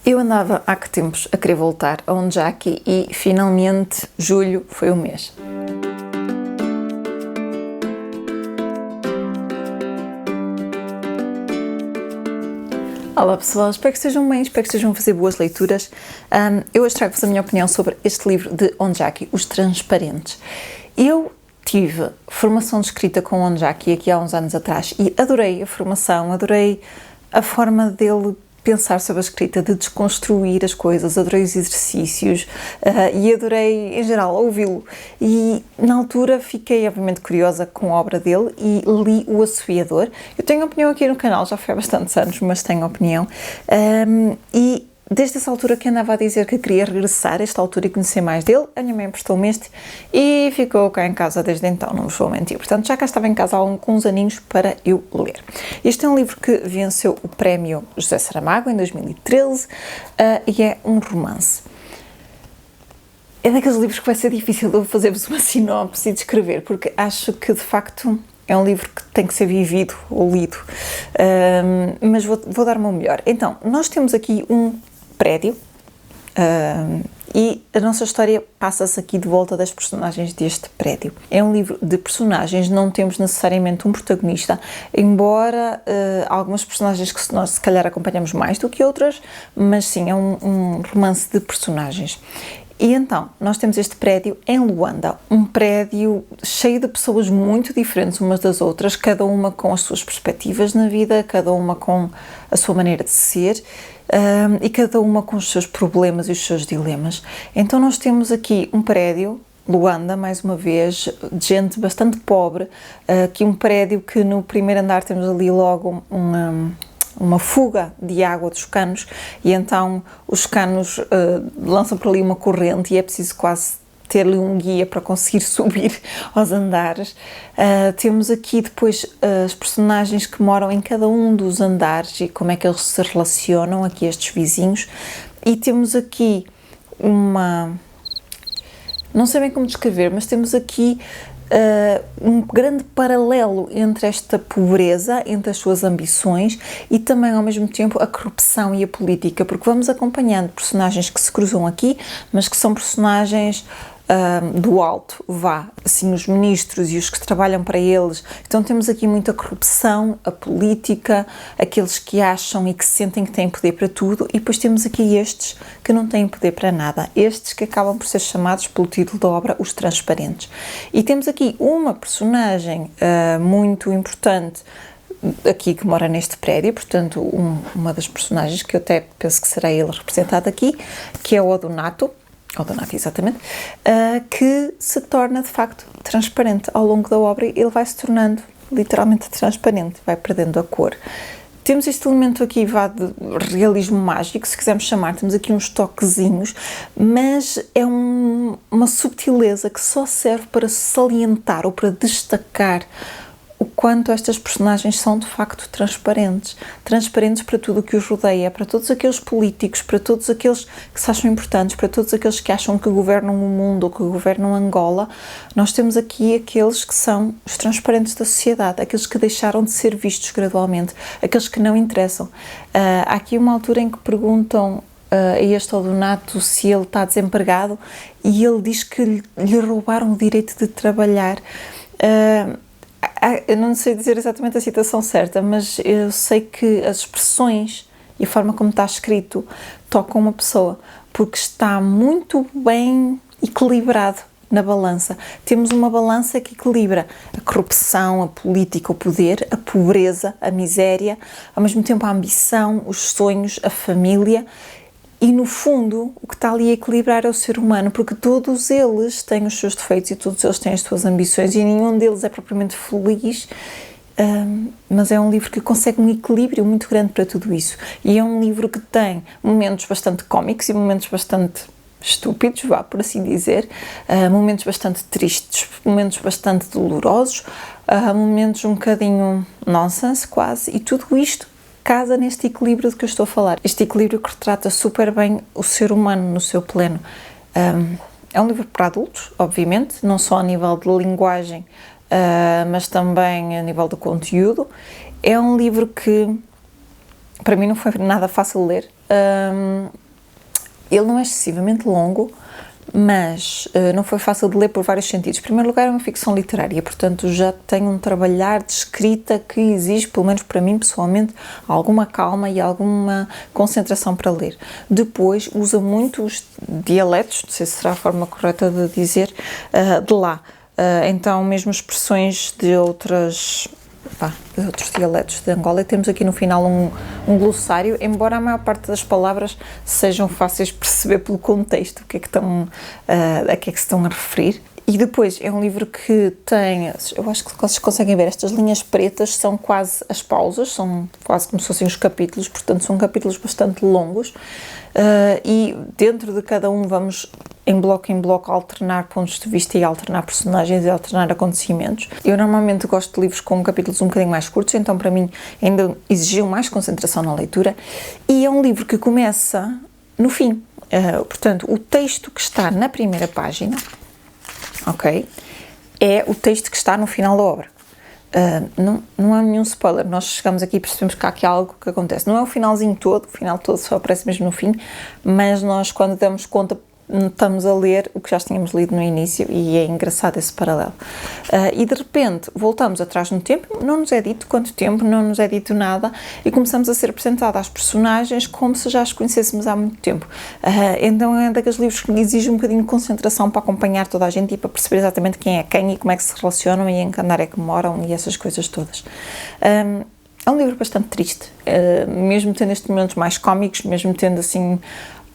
Eu andava há que tempos a querer voltar a Onjaki e finalmente julho foi o mês. Olá pessoal, espero que estejam bem, espero que estejam a fazer boas leituras. Eu hoje trago-vos a minha opinião sobre este livro de Onjaki, Os Transparentes. Eu tive formação de escrita com Onjaki aqui há uns anos atrás e adorei a formação, adorei a forma dele pensar sobre a escrita, de desconstruir as coisas, adorei os exercícios e adorei, em geral, ouvi-lo. E, na altura, fiquei, obviamente, curiosa com a obra dele e li O Assoviador. Eu tenho opinião aqui no canal, já foi há bastantes anos, mas tenho opinião. E desde essa altura que andava a dizer que queria regressar a esta altura e conhecer mais dele, a minha mãe emprestou-me este e ficou cá em casa desde então, não vos vou mentir. Portanto, já cá estava em casa há uns aninhos para eu ler. Este é um livro que venceu o prémio José Saramago em 2013 e é um romance. É daqueles livros que vai ser difícil de eu fazer-vos uma sinopse e descrever, porque acho que, de facto, é um livro que tem que ser vivido ou lido, mas vou dar o meu melhor. Então, nós temos aqui um prédio e a nossa história passa-se aqui de volta das personagens deste prédio. É um livro de personagens, não temos necessariamente um protagonista, embora algumas personagens que nós se calhar acompanhamos mais do que outras, mas sim, é um romance de personagens. E então, nós temos este prédio em Luanda, um prédio cheio de pessoas muito diferentes umas das outras, cada uma com as suas perspectivas na vida, cada uma com a sua maneira de ser e cada uma com os seus problemas e os seus dilemas. Então nós temos aqui um prédio, Luanda, mais uma vez, de gente bastante pobre, aqui um prédio que no primeiro andar temos ali logo uma fuga de água dos canos e então os canos lançam por ali uma corrente e é preciso quase ter-lhe um guia para conseguir subir aos andares. Temos aqui depois as personagens que moram em cada um dos andares e como é que eles se relacionam, aqui estes vizinhos, e temos aqui não sei bem como descrever, mas temos aqui um grande paralelo entre esta pobreza, entre as suas ambições e também ao mesmo tempo a corrupção e a política, porque vamos acompanhando personagens que se cruzam aqui, mas que são personagens do alto, assim, os ministros e os que trabalham para eles. Então temos aqui muita corrupção, a política, aqueles que acham e que sentem que têm poder para tudo, e depois temos aqui estes que não têm poder para nada, estes que acabam por ser chamados pelo título da obra, Os Transparentes. E temos aqui uma personagem muito importante aqui que mora neste prédio, portanto uma das personagens que eu até penso que será ele representado aqui, que é o Odonato, exatamente, que se torna de facto transparente ao longo da obra. Ele vai se tornando literalmente transparente, vai perdendo a cor. Temos este elemento aqui de realismo mágico, se quisermos chamar, temos aqui uns toquezinhos, mas é uma subtileza que só serve para salientar ou para destacar o quanto estas personagens são de facto transparentes para tudo o que os rodeia, para todos aqueles políticos, para todos aqueles que se acham importantes, para todos aqueles que acham que governam o mundo ou que governam Angola. Nós temos aqui aqueles que são os transparentes da sociedade, aqueles que deixaram de ser vistos gradualmente, aqueles que não interessam. Há aqui uma altura em que perguntam a este Odonato se ele está desempregado e ele diz que lhe roubaram o direito de trabalhar. Eu não sei dizer exatamente a citação certa, mas eu sei que as expressões e a forma como está escrito tocam uma pessoa, porque está muito bem equilibrado na balança. Temos uma balança que equilibra a corrupção, a política, o poder, a pobreza, a miséria, ao mesmo tempo a ambição, os sonhos, a família. E, no fundo, o que está ali a equilibrar é o ser humano, porque todos eles têm os seus defeitos e todos eles têm as suas ambições e nenhum deles é propriamente feliz, mas é um livro que consegue um equilíbrio muito grande para tudo isso. E é um livro que tem momentos bastante cómicos e momentos bastante estúpidos, por assim dizer, momentos bastante tristes, momentos bastante dolorosos, momentos um bocadinho nonsense quase, e tudo isto casa neste equilíbrio de que eu estou a falar. Este equilíbrio que retrata super bem o ser humano no seu pleno. É um livro para adultos, obviamente, não só a nível de linguagem, mas também a nível do conteúdo. É um livro que, para mim, não foi nada fácil de ler. Ele não é excessivamente longo, mas não foi fácil de ler por vários sentidos. Em primeiro lugar, é uma ficção literária, portanto já tem um trabalhar de escrita que exige, pelo menos para mim pessoalmente, alguma calma e alguma concentração para ler. Depois, usa muitos dialetos, não sei se será a forma correta de dizer, de lá. Então, mesmo expressões de outros dialetos de Angola, e temos aqui no final um glossário, embora a maior parte das palavras sejam fáceis de perceber pelo contexto, a que é que se estão a referir. E depois é um livro que tem, eu acho que vocês conseguem ver, estas linhas pretas são quase as pausas, são quase como se fossem os capítulos, portanto são capítulos bastante longos, e dentro de cada um vamos em bloco alternar pontos de vista e alternar personagens e alternar acontecimentos. Eu normalmente gosto de livros com capítulos um bocadinho mais curtos, então para mim ainda exigiu mais concentração na leitura, e é um livro que começa no fim, portanto o texto que está na primeira página, ok, é o texto que está no final da obra. Não há nenhum spoiler, nós chegamos aqui e percebemos que há aqui algo que acontece. Não é o finalzinho todo, o final todo só aparece mesmo no fim, mas nós, quando damos conta, estamos a ler o que já tínhamos lido no início, e é engraçado esse paralelo. E de repente voltamos atrás no tempo, não nos é dito quanto tempo, não nos é dito nada, e começamos a ser apresentados às personagens como se já as conhecêssemos há muito tempo. Então é daqueles livros que exige um bocadinho de concentração para acompanhar toda a gente e para perceber exatamente quem é quem e como é que se relacionam e em que andar é que moram e essas coisas todas. É um livro bastante triste, mesmo tendo estes momentos mais cómicos, mesmo tendo assim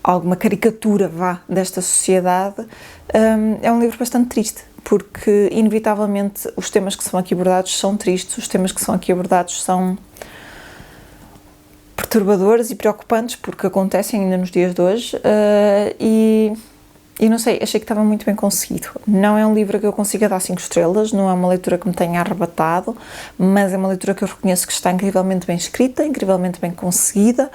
alguma caricatura, desta sociedade, é um livro bastante triste, porque inevitavelmente os temas que são aqui abordados são tristes, os temas que são aqui abordados são perturbadores e preocupantes, porque acontecem ainda nos dias de hoje, e não sei, achei que estava muito bem conseguido. Não é um livro que eu consiga dar 5 estrelas, não é uma leitura que me tenha arrebatado, mas é uma leitura que eu reconheço que está incrivelmente bem escrita, incrivelmente bem conseguida,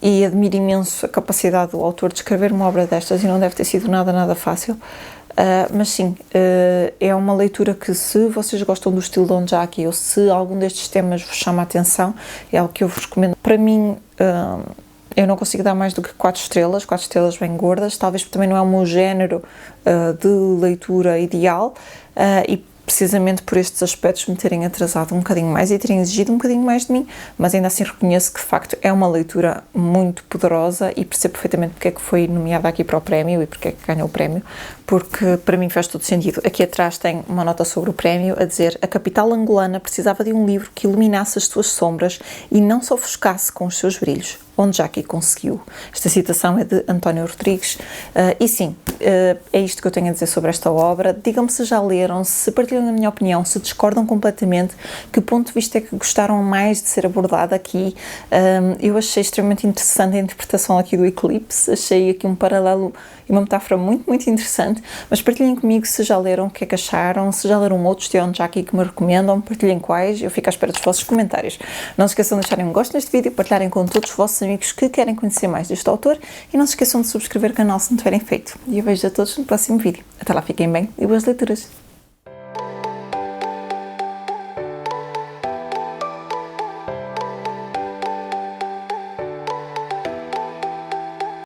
e admiro imenso a capacidade do autor de escrever uma obra destas, e não deve ter sido nada fácil. Mas sim, é uma leitura que, se vocês gostam do estilo de Onjaki, ou se algum destes temas vos chama a atenção, é algo que eu vos recomendo. Para mim, eu não consigo dar mais do que 4 estrelas bem gordas, talvez também não é o meu género de leitura ideal, e precisamente por estes aspectos me terem atrasado um bocadinho mais e terem exigido um bocadinho mais de mim, mas ainda assim reconheço que de facto é uma leitura muito poderosa, e percebo perfeitamente porque é que foi nomeada aqui para o prémio e porque é que ganhou o prémio, porque para mim faz todo sentido. Aqui atrás tem uma nota sobre o prémio a dizer: a capital angolana precisava de um livro que iluminasse as suas sombras e não se ofuscasse com os seus brilhos. Onjaki conseguiu. Esta citação é de António Rodrigues, e sim, é isto que eu tenho a dizer sobre esta obra. Digam-me se já leram, se partilham a minha opinião, se discordam completamente, que ponto de vista é que gostaram mais de ser abordado aqui. Eu achei extremamente interessante a interpretação aqui do eclipse, achei aqui um paralelo e uma metáfora muito interessante, mas partilhem comigo se já leram, o que é que acharam, se já leram outros de Onjaki que me recomendam, partilhem quais, eu fico à espera dos vossos comentários. Não se esqueçam de deixarem um gosto neste vídeo, partilharem com todos os vossos amigos que querem conhecer mais deste autor, e não se esqueçam de subscrever o canal se não tiverem feito. E eu vejo a todos no próximo vídeo. Até lá, fiquem bem e boas leituras!